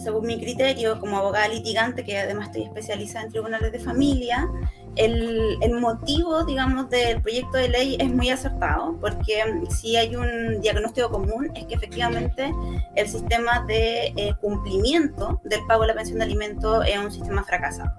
según mi criterio, como abogada litigante, que además estoy especializada en tribunales de familia, el motivo, digamos, del proyecto de ley es muy acertado, porque si hay un diagnóstico común es que efectivamente el sistema de cumplimiento del pago de la pensión de alimentos es un sistema fracasado,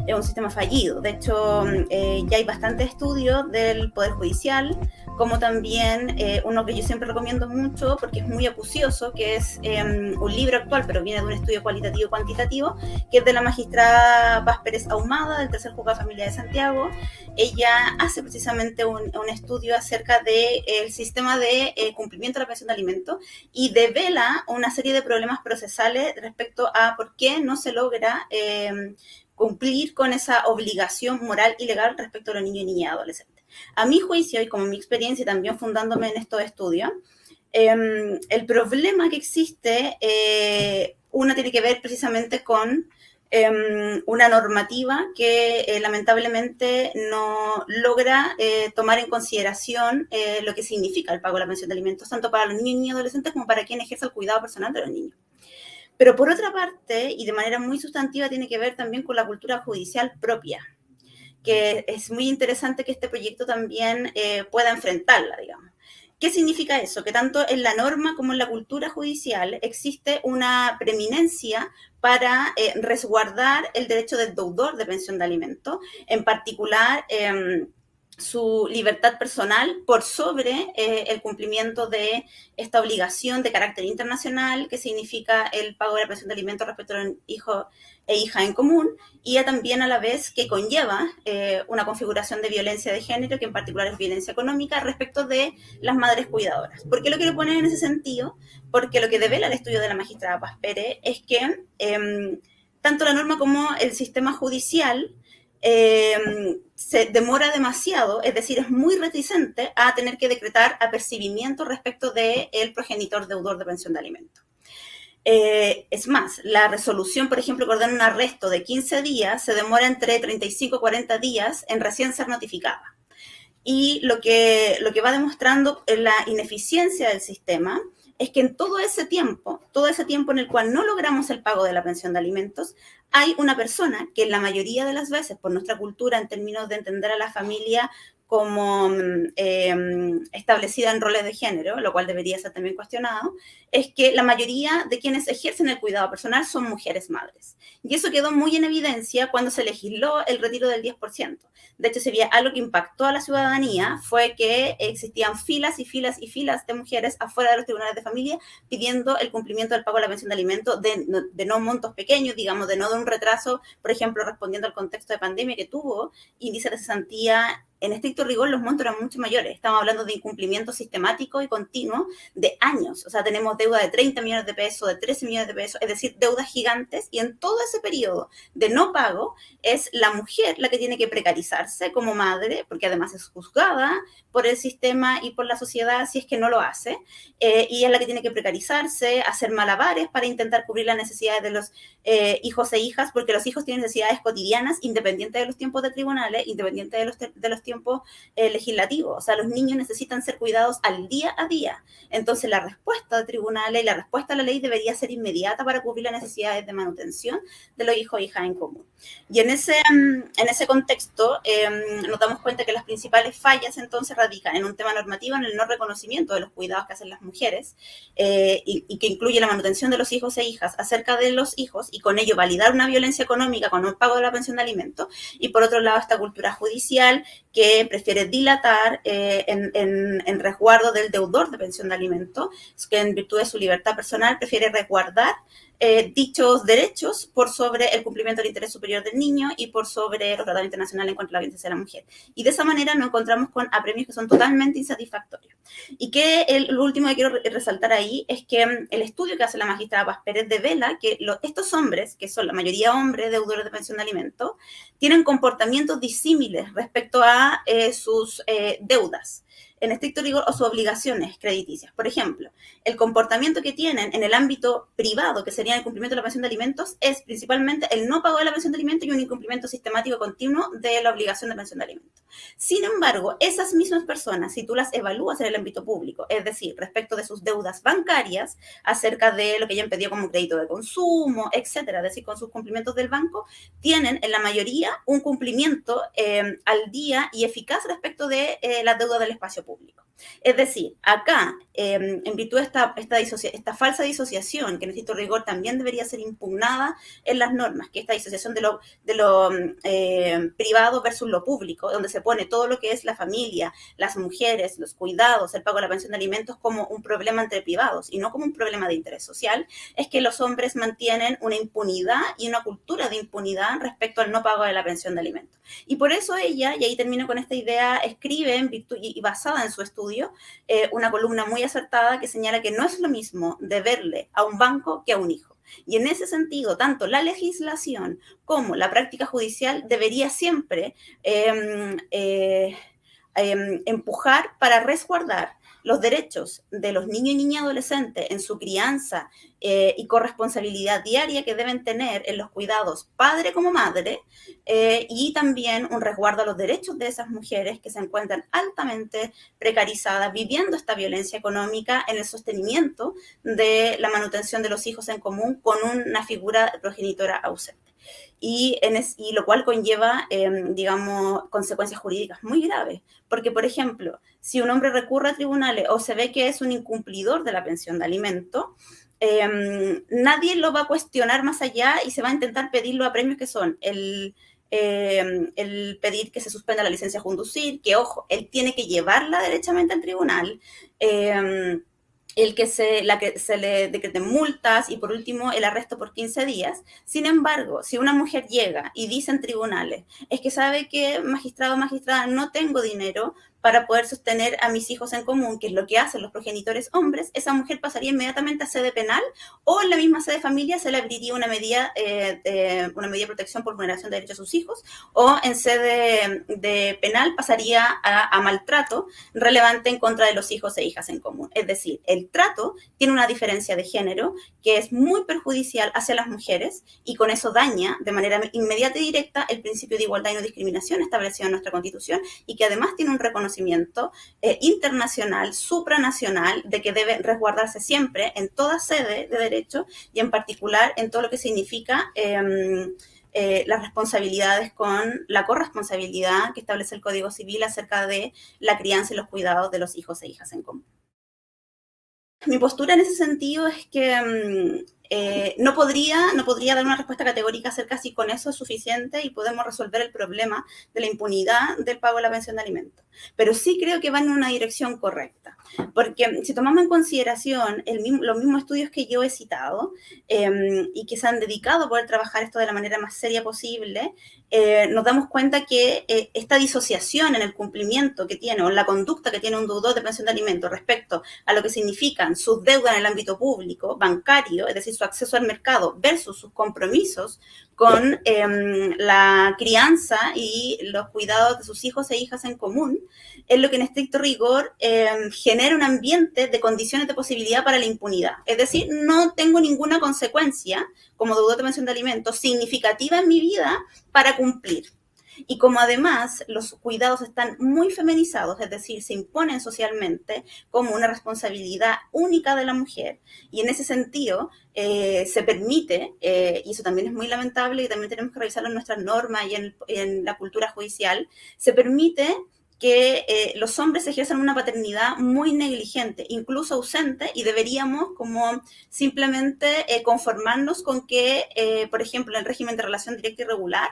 es un sistema fallido. De hecho, ya hay bastantes estudios del Poder Judicial, como también uno que yo siempre recomiendo mucho porque es muy acucioso, que es un libro actual, pero viene de un estudio cualitativo y cuantitativo, que es de la magistrada Paz Pérez Ahumada, del Tercer Juzgado de Familia de Santiago. Ella hace precisamente un estudio acerca del sistema de cumplimiento de la pensión de alimentos y devela una serie de problemas procesales respecto a por qué no se logra cumplir con esa obligación moral y legal respecto a los niños y niñas y adolescentes. A mi juicio, y como mi experiencia, y también fundándome en estos estudios, el problema que existe, una tiene que ver precisamente con una normativa que lamentablemente no logra tomar en consideración lo que significa el pago de la pensión de alimentos, tanto para los niños y adolescentes como para quien ejerce el cuidado personal de los niños. Pero por otra parte, y de manera muy sustantiva, tiene que ver también con la cultura judicial propia, que es muy interesante que este proyecto también pueda enfrentarla, digamos. ¿Qué significa eso? Que tanto en la norma como en la cultura judicial existe una preeminencia para resguardar el derecho del deudor de pensión de alimentos, en particular su libertad personal por sobre el cumplimiento de esta obligación de carácter internacional que significa el pago de la pensión de alimentos respecto a un hijo e hija en común, y también a la vez que conlleva una configuración de violencia de género, que en particular es violencia económica, respecto de las madres cuidadoras. ¿Por qué lo quiero poner en ese sentido? Porque lo que devela el estudio de la magistrada Paz Pérez es que tanto la norma como el sistema judicial se demora demasiado, es decir, es muy reticente a tener que decretar apercibimiento respecto del progenitor deudor de pensión de alimentos. Es más, la resolución, por ejemplo, que ordena un arresto de 15 días, se demora entre 35 y 40 días en recién ser notificada. Y lo que va demostrando la ineficiencia del sistema es que en todo ese tiempo en el cual no logramos el pago de la pensión de alimentos, hay una persona que en la mayoría de las veces, por nuestra cultura, en términos de entender a la familia como establecida en roles de género, lo cual debería ser también cuestionado, es que la mayoría de quienes ejercen el cuidado personal son mujeres madres. Y eso quedó muy en evidencia cuando se legisló el retiro del 10%. De hecho, si había algo que impactó a la ciudadanía fue que existían filas y filas y filas de mujeres afuera de los tribunales de familia pidiendo el cumplimiento del pago de la pensión de alimentos de no montos pequeños, digamos, de no de un retraso, por ejemplo, respondiendo al contexto de pandemia que tuvo, índice de cesantía. En estricto rigor, los montos eran mucho mayores. Estamos hablando de incumplimiento sistemático y continuo de años. O sea, tenemos deuda de 30 millones de pesos, de 13 millones de pesos, es decir, deudas gigantes. Y en todo ese periodo de no pago, es la mujer la que tiene que precarizarse como madre, porque además es juzgada por el sistema y por la sociedad si es que no lo hace. Y es la que tiene que precarizarse, hacer malabares para intentar cubrir las necesidades de los hijos e hijas, porque los hijos tienen necesidades cotidianas, independientes de los tiempos de tribunales, independientes de los tiempos legislativos. O sea, los niños necesitan ser cuidados al día a día. Entonces, la respuesta de tribunales y la respuesta a la ley debería ser inmediata para cubrir las necesidades de manutención de los hijos e hijas en común. Y en ese contexto, nos damos cuenta que las principales fallas entonces radican en un tema normativo, en el no reconocimiento de los cuidados que hacen las mujeres, y que incluye la manutención de los hijos e hijas acerca de los hijos, y con ello validar una violencia económica con un pago de la pensión de alimentos. Y por otro lado, esta cultura judicial que prefiere dilatar en resguardo del deudor de pensión de alimentos, que en virtud de su libertad personal prefiere resguardar dichos derechos por sobre el cumplimiento del interés superior del niño y por sobre los tratados internacionales en cuanto a la violencia de la mujer. Y de esa manera nos encontramos con apremios que son totalmente insatisfactorios. Y que lo último que quiero resaltar ahí es que el estudio que hace la magistrada Paz Pérez devela que estos hombres, que son la mayoría hombres deudores de pensión de alimentos, tienen comportamientos disímiles respecto a sus deudas. en estricto rigor o sus obligaciones crediticias. Por ejemplo, el comportamiento que tienen en el ámbito privado, que sería el cumplimiento de la pensión de alimentos, es principalmente el no pago de la pensión de alimentos y un incumplimiento sistemático continuo de la obligación de pensión de alimentos. Sin embargo, esas mismas personas, si tú las evalúas en el ámbito público, es decir, respecto de sus deudas bancarias, acerca de lo que hayan pedido como crédito de consumo, etcétera, es decir, con sus cumplimientos del banco, tienen en la mayoría un cumplimiento al día y eficaz respecto de la deuda del espacio público. Es decir, acá, en virtud de esta falsa disociación, que en estricto rigor también debería ser impugnada en las normas, que esta disociación de lo privado versus lo público, donde se pone todo lo que es la familia, las mujeres, los cuidados, el pago de la pensión de alimentos como un problema entre privados y no como un problema de interés social, es que los hombres mantienen una impunidad y una cultura de impunidad respecto al no pago de la pensión de alimentos. Y por eso ella, y ahí termino con esta idea, escribe en virtud y basada en su estudio, una columna muy acertada que señala que no es lo mismo deberle a un banco que a un hijo. Y en ese sentido, tanto la legislación como la práctica judicial debería siempre empujar para resguardar los derechos de los niños y niñas adolescentes en su crianza y corresponsabilidad diaria que deben tener en los cuidados padre como madre, y también un resguardo a los derechos de esas mujeres que se encuentran altamente precarizadas, viviendo esta violencia económica en el sostenimiento de la manutención de los hijos en común con una figura progenitora ausente. Y lo cual conlleva, digamos, consecuencias jurídicas muy graves. Porque, por ejemplo, si un hombre recurre a tribunales o se ve que es un incumplidor de la pensión de alimento, nadie lo va a cuestionar más allá y se va a intentar pedirlo a premios que son el pedir que se suspenda la licencia de conducir, que, ojo, él tiene que llevarla derechamente al tribunal, que se le decreten multas y por último el arresto por 15 días. Sin embargo, si una mujer llega y dice en tribunales, es que sabe que magistrado o magistrada, no tengo dinero para poder sostener a mis hijos en común, que es lo que hacen los progenitores hombres, esa mujer pasaría inmediatamente a sede penal o en la misma sede familia se le abriría una medida de protección por vulneración de derechos a sus hijos, o en sede de penal pasaría a maltrato relevante en contra de los hijos e hijas en común. Es decir, el trato tiene una diferencia de género que es muy perjudicial hacia las mujeres y con eso daña de manera inmediata y directa el principio de igualdad y no discriminación establecido en nuestra Constitución y que además tiene un reconocimiento internacional, supranacional, de que debe resguardarse siempre en toda sede de derecho y en particular en todo lo que significa las responsabilidades con la corresponsabilidad que establece el Código Civil acerca de la crianza y los cuidados de los hijos e hijas en común. Mi postura en ese sentido es que no podría dar una respuesta categórica acerca si con eso es suficiente y podemos resolver el problema de la impunidad del pago de la pensión de alimentos. Pero sí creo que van en una dirección correcta, porque si tomamos en consideración los mismos estudios que yo he citado y que se han dedicado a poder trabajar esto de la manera más seria posible, nos damos cuenta que esta disociación en el cumplimiento que tiene o en la conducta que tiene un deudor de pensión de alimentos respecto a lo que significan sus deudas en el ámbito público, bancario, es decir, su acceso al mercado versus sus compromisos con la crianza y los cuidados de sus hijos e hijas en común, es lo que en estricto rigor genera un ambiente de condiciones de posibilidad para la impunidad. Es decir, no tengo ninguna consecuencia como deudor de pensión de alimentos significativa en mi vida para cumplir. Y como además los cuidados están muy feminizados, es decir, se imponen socialmente como una responsabilidad única de la mujer, y en ese sentido se permite, y eso también es muy lamentable y también tenemos que revisarlo en nuestras normas y en la cultura judicial, se permite que los hombres ejerzan una paternidad muy negligente, incluso ausente, y deberíamos como simplemente conformarnos con que, por ejemplo, en el régimen de relación directa y regular,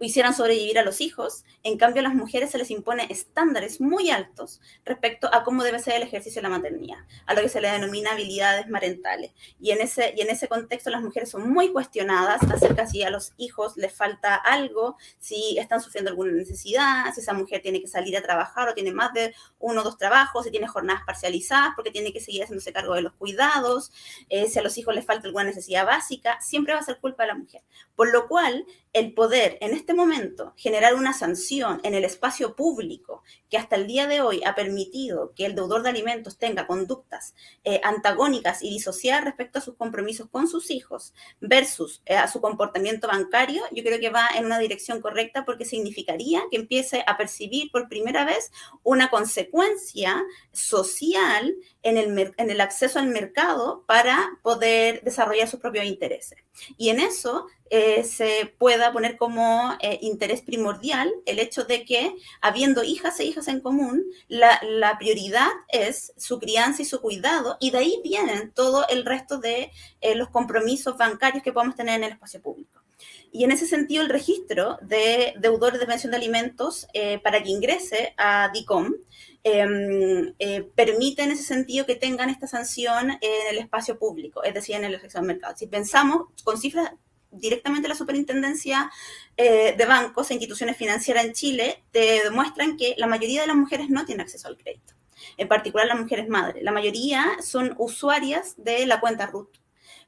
hicieran sobrevivir a los hijos. En cambio, a las mujeres se les impone estándares muy altos respecto a cómo debe ser el ejercicio de la maternidad, a lo que se le denomina habilidades marentales. Y en ese contexto las mujeres son muy cuestionadas acerca si a los hijos les falta algo, si están sufriendo alguna necesidad, si esa mujer tiene que salir a trabajar o tiene más de 1 o 2 trabajos, si tiene jornadas parcializadas porque tiene que seguir haciéndose cargo de los cuidados, si a los hijos les falta alguna necesidad básica, siempre va a ser culpa de la mujer. Por lo cual, el poder en este momento generar una sanción en el espacio público que hasta el día de hoy ha permitido que el deudor de alimentos tenga conductas antagónicas y disociadas respecto a sus compromisos con sus hijos versus a su comportamiento bancario, yo creo que va en una dirección correcta, porque significaría que empiece a percibir por primera vez una consecuencia social en el acceso al mercado para poder desarrollar sus propios intereses. Y en eso se pueda poner como interés primordial el hecho de que, habiendo hijas e hijas en común, la prioridad es su crianza y su cuidado, y de ahí vienen todo el resto de los compromisos bancarios que podamos tener en el espacio público. Y en ese sentido, el registro de deudores de pensión de alimentos para que ingrese a DICOM permite en ese sentido que tengan esta sanción en el espacio público, es decir, en el acceso al mercado. Si pensamos con cifras directamente la Superintendencia de Bancos e Instituciones Financieras en Chile, te demuestran que la mayoría de las mujeres no tienen acceso al crédito, en particular las mujeres madres. La mayoría son usuarias de la cuenta RUT,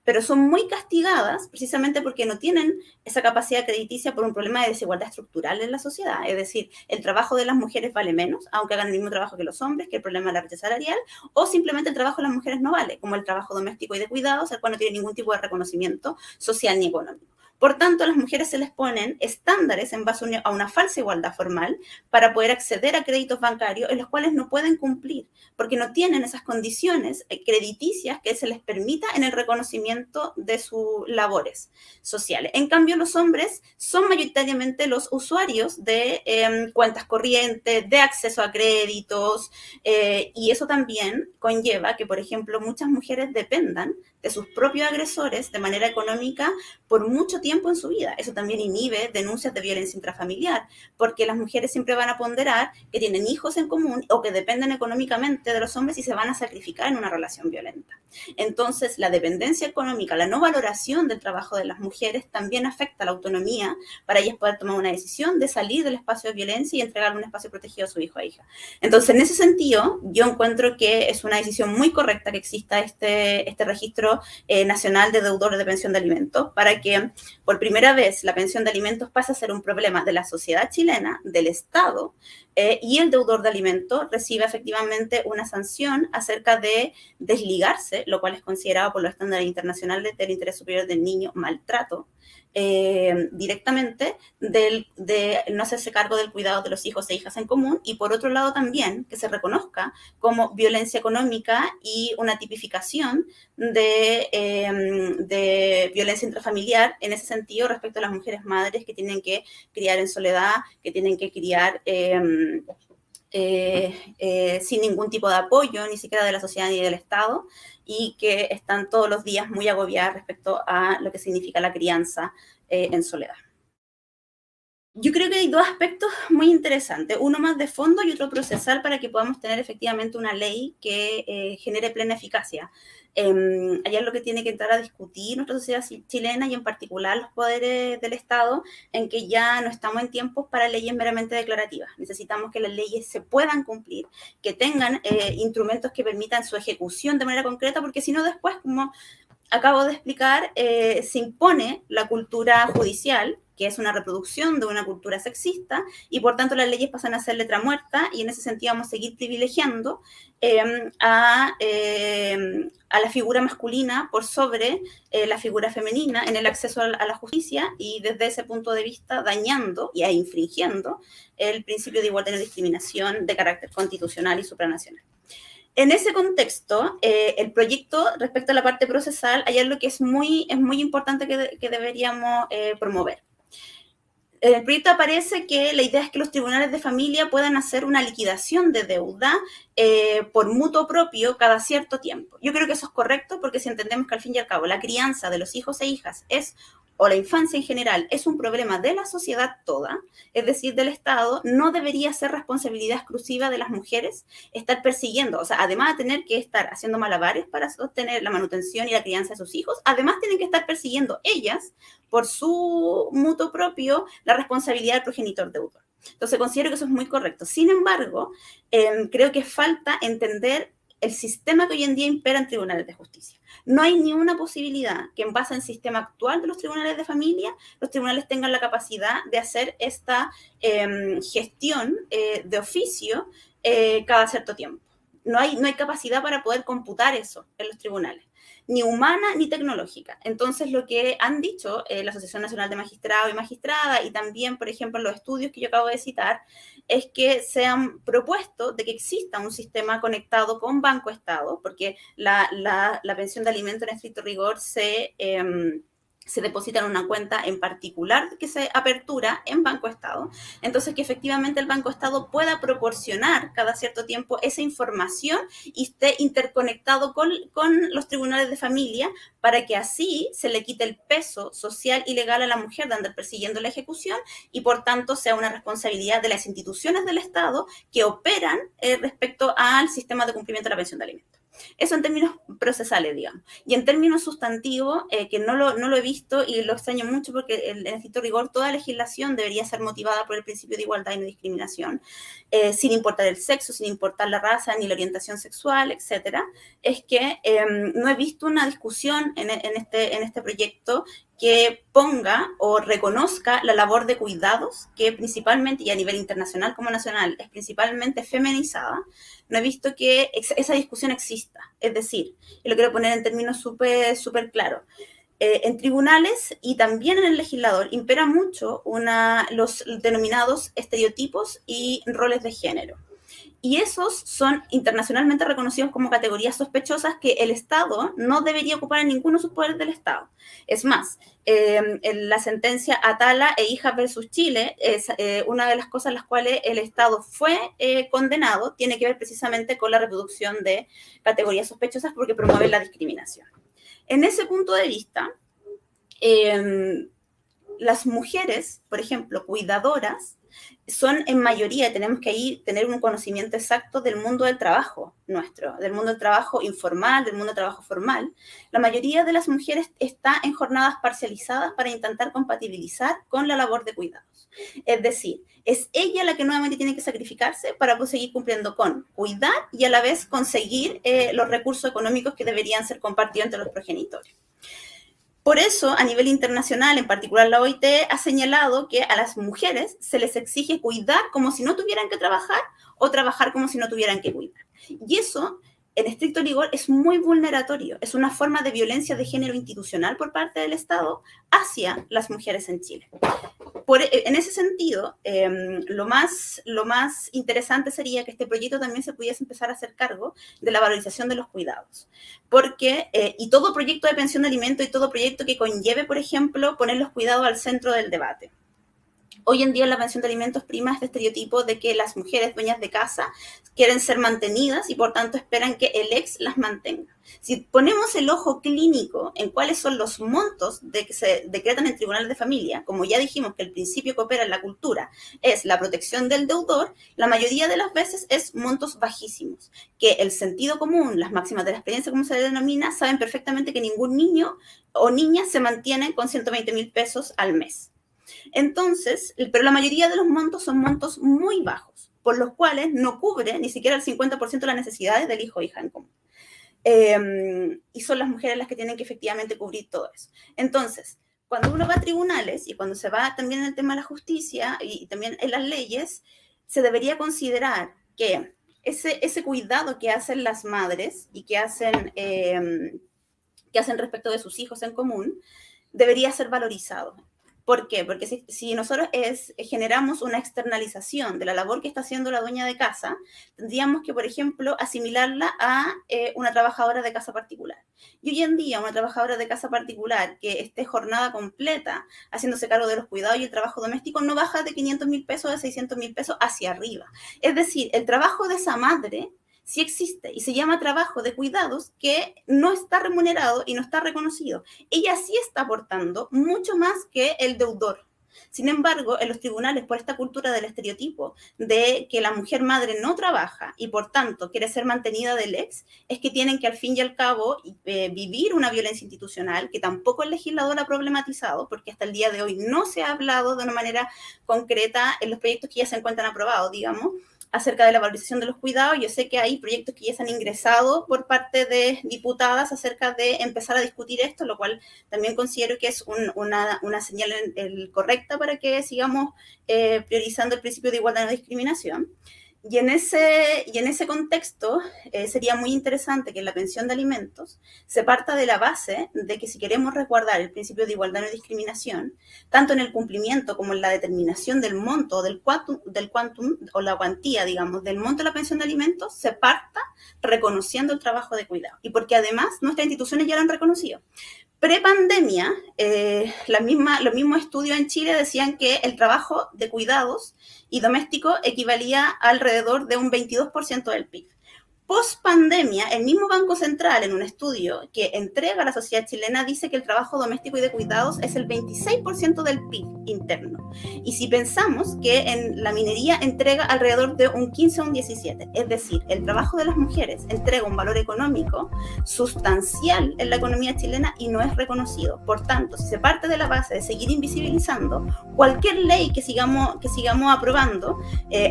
pero son muy castigadas precisamente porque no tienen esa capacidad crediticia por un problema de desigualdad estructural en la sociedad. Es decir, el trabajo de las mujeres vale menos, aunque hagan el mismo trabajo que los hombres, que el problema de la brecha salarial, o simplemente el trabajo de las mujeres no vale, como el trabajo doméstico y de cuidados, el cual no tiene ningún tipo de reconocimiento social ni económico. Por tanto, a las mujeres se les ponen estándares en base a una falsa igualdad formal para poder acceder a créditos bancarios en los cuales no pueden cumplir, porque no tienen esas condiciones crediticias que se les permita en el reconocimiento de sus labores sociales. En cambio, los hombres son mayoritariamente los usuarios de cuentas corrientes, de acceso a créditos, y eso también conlleva que, por ejemplo, muchas mujeres dependan de sus propios agresores de manera económica por mucho tiempo en su vida. Eso también inhibe denuncias de violencia intrafamiliar, porque las mujeres siempre van a ponderar que tienen hijos en común o que dependen económicamente de los hombres y se van a sacrificar en una relación violenta. Entonces, la dependencia económica, la no valoración del trabajo de las mujeres también afecta la autonomía para ellas poder tomar una decisión de salir del espacio de violencia y entregar un espacio protegido a su hijo o hija. Entonces, en ese sentido, yo encuentro que es una decisión muy correcta que exista este registro nacional de deudores de pensión de alimentos, para que por primera vez la pensión de alimentos pase a ser un problema de la sociedad chilena, del Estado, y el deudor de alimentos recibe efectivamente una sanción acerca de desligarse, lo cual es considerado por los estándares internacionales del interés superior del niño maltrato, directamente de no hacerse cargo del cuidado de los hijos e hijas en común, y por otro lado también que se reconozca como violencia económica y una tipificación de violencia intrafamiliar en ese sentido respecto a las mujeres madres que tienen que criar en soledad, que tienen que criar sin ningún tipo de apoyo, ni siquiera de la sociedad ni del Estado, y que están todos los días muy agobiadas respecto a lo que significa la crianza en soledad. Yo creo que hay dos aspectos muy interesantes, uno más de fondo y otro procesal, para que podamos tener efectivamente una ley que genere plena eficacia. Allá es lo que tiene que entrar a discutir nuestra sociedad chilena y en particular los poderes del Estado, en que ya no estamos en tiempos para leyes meramente declarativas. Necesitamos que las leyes se puedan cumplir, que tengan instrumentos que permitan su ejecución de manera concreta, porque si no después, como acabo de explicar, se impone la cultura judicial, que es una reproducción de una cultura sexista, y por tanto las leyes pasan a ser letra muerta, y en ese sentido vamos a seguir privilegiando a la figura masculina por sobre la figura femenina en el acceso a la justicia, y desde ese punto de vista dañando y infringiendo el principio de igualdad y no discriminación de carácter constitucional y supranacional. En ese contexto, el proyecto respecto a la parte procesal, hay algo que es muy importante que deberíamos promover. En el proyecto aparece que la idea es que los tribunales de familia puedan hacer una liquidación de deuda por mutuo propio cada cierto tiempo. Yo creo que eso es correcto, porque si entendemos que al fin y al cabo la crianza de los hijos e hijas o la infancia en general es un problema de la sociedad toda, es decir, del Estado, no debería ser responsabilidad exclusiva de las mujeres estar persiguiendo, o sea, además de tener que estar haciendo malabares para sostener la manutención y la crianza de sus hijos, además tienen que estar persiguiendo ellas, por su mutuo propio, la responsabilidad del progenitor deudor. Entonces, considero que eso es muy correcto. Sin embargo, creo que falta entender el sistema que hoy en día impera en tribunales de justicia. No hay ni una posibilidad que en base al sistema actual de los tribunales de familia, los tribunales tengan la capacidad de hacer esta gestión de oficio cada cierto tiempo. No hay capacidad para poder computar eso en los tribunales, ni humana ni tecnológica. Entonces, lo que han dicho la Asociación Nacional de Magistrados y Magistradas y también, por ejemplo, los estudios que yo acabo de citar, es que se han propuesto de que exista un sistema conectado con Banco Estado, porque la pensión de alimento en estricto rigor se deposita en una cuenta en particular que se apertura en Banco Estado. Entonces, que efectivamente el Banco Estado pueda proporcionar cada cierto tiempo esa información y esté interconectado con los tribunales de familia para que así se le quite el peso social y legal a la mujer de andar persiguiendo la ejecución y por tanto sea una responsabilidad de las instituciones del Estado que operan respecto al sistema de cumplimiento de la pensión de alimentos. Eso en términos procesales, digamos. Y en términos sustantivos, que no lo he visto y lo extraño mucho porque en estricto rigor toda legislación debería ser motivada por el principio de igualdad y no discriminación, sin importar el sexo, sin importar la raza, ni la orientación sexual, etcétera. Es que no he visto una discusión en este proyecto que ponga o reconozca la labor de cuidados, que principalmente, y a nivel internacional como nacional, es principalmente feminizada. No he visto que esa discusión exista. Es decir, y lo quiero poner en términos súper claros, en tribunales y también en el legislador impera mucho los denominados estereotipos y roles de género. Y esos son internacionalmente reconocidos como categorías sospechosas que el Estado no debería ocupar en ninguno de sus poderes del Estado. Es más, en la sentencia Atala e Hijas versus Chile, es una de las cosas en las cuales el Estado fue condenado, tiene que ver precisamente con la reproducción de categorías sospechosas porque promueven la discriminación. En ese punto de vista, las mujeres, por ejemplo, cuidadoras, son en mayoría, tenemos que ahí tener un conocimiento exacto del mundo del trabajo nuestro, del mundo del trabajo informal, del mundo del trabajo formal. La mayoría de las mujeres está en jornadas parcializadas para intentar compatibilizar con la labor de cuidados. Es decir, es ella la que nuevamente tiene que sacrificarse para pues, seguir cumpliendo con cuidar y a la vez conseguir los recursos económicos que deberían ser compartidos entre los progenitores. Por eso, a nivel internacional, en particular la OIT, ha señalado que a las mujeres se les exige cuidar como si no tuvieran que trabajar o trabajar como si no tuvieran que cuidar. Y eso, en estricto rigor, es muy vulneratorio. Es una forma de violencia de género institucional por parte del Estado hacia las mujeres en Chile. En ese sentido, lo más interesante sería que este proyecto también se pudiese empezar a hacer cargo de la valorización de los cuidados. Porque, y todo proyecto de pensión de alimento y todo proyecto que conlleve, por ejemplo, poner los cuidados al centro del debate. Hoy en día la pensión de alimentos prima este estereotipo de que las mujeres dueñas de casa quieren ser mantenidas y por tanto esperan que el ex las mantenga. Si ponemos el ojo clínico en cuáles son los montos que se decretan en tribunales de familia, como ya dijimos que el principio que opera en la cultura es la protección del deudor, la mayoría de las veces es montos bajísimos, que el sentido común, las máximas de la experiencia, como se le denomina, saben perfectamente que ningún niño o niña se mantiene con 120,000 pesos al mes. Entonces, pero la mayoría de los montos son montos muy bajos, por los cuales no cubre ni siquiera el 50% de las necesidades del hijo o hija en común. Y son las mujeres las que tienen que efectivamente cubrir todo eso. Entonces, cuando uno va a tribunales y cuando se va también en el tema de la justicia y también en las leyes, se debería considerar que ese cuidado que hacen las madres y que hacen respecto de sus hijos en común, debería ser valorizado. ¿Por qué? Porque si nosotros generamos una externalización de la labor que está haciendo la dueña de casa, tendríamos que, por ejemplo, asimilarla a una trabajadora de casa particular. Y hoy en día, una trabajadora de casa particular que esté jornada completa haciéndose cargo de los cuidados y el trabajo doméstico no baja de 500,000 pesos, de 600,000 pesos hacia arriba. Es decir, el trabajo de esa madre sí existe y se llama trabajo de cuidados que no está remunerado y no está reconocido. Ella sí está aportando mucho más que el deudor. Sin embargo, en los tribunales, por esta cultura del estereotipo de que la mujer madre no trabaja y por tanto quiere ser mantenida del ex, es que tienen que al fin y al cabo vivir una violencia institucional que tampoco el legislador ha problematizado, porque hasta el día de hoy no se ha hablado de una manera concreta en los proyectos que ya se encuentran aprobados, digamos, acerca de la valorización de los cuidados. Yo sé que hay proyectos que ya se han ingresado por parte de diputadas acerca de empezar a discutir esto, lo cual también considero que es una señal correcta para que sigamos priorizando el principio de igualdad y no discriminación. Y en ese contexto sería muy interesante que en la pensión de alimentos se parta de la base de que si queremos resguardar el principio de igualdad y no discriminación, tanto en el cumplimiento como en la determinación del monto, del quantum o la cuantía, digamos, del monto de la pensión de alimentos, se parta reconociendo el trabajo de cuidado. Y porque además nuestras instituciones ya lo han reconocido. Pre-pandemia, los mismos estudios en Chile decían que el trabajo de cuidados y doméstico equivalía a alrededor de un 22% del PIB. Post-pandemia, el mismo Banco Central, en un estudio que entrega a la sociedad chilena, dice que el trabajo doméstico y de cuidados es el 26% del PIB interno. Y si pensamos que en la minería entrega alrededor de un 15 o un 17, es decir, el trabajo de las mujeres entrega un valor económico sustancial en la economía chilena y no es reconocido. Por tanto, si se parte de la base de seguir invisibilizando, cualquier ley que sigamos aprobando,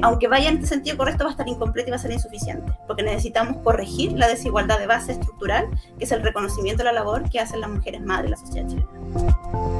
aunque vaya en este sentido correcto, va a estar incompleta y va a ser insuficiente, porque necesitamos corregir la desigualdad de base estructural, que es el reconocimiento de la labor que hacen las mujeres madres de la sociedad chilena.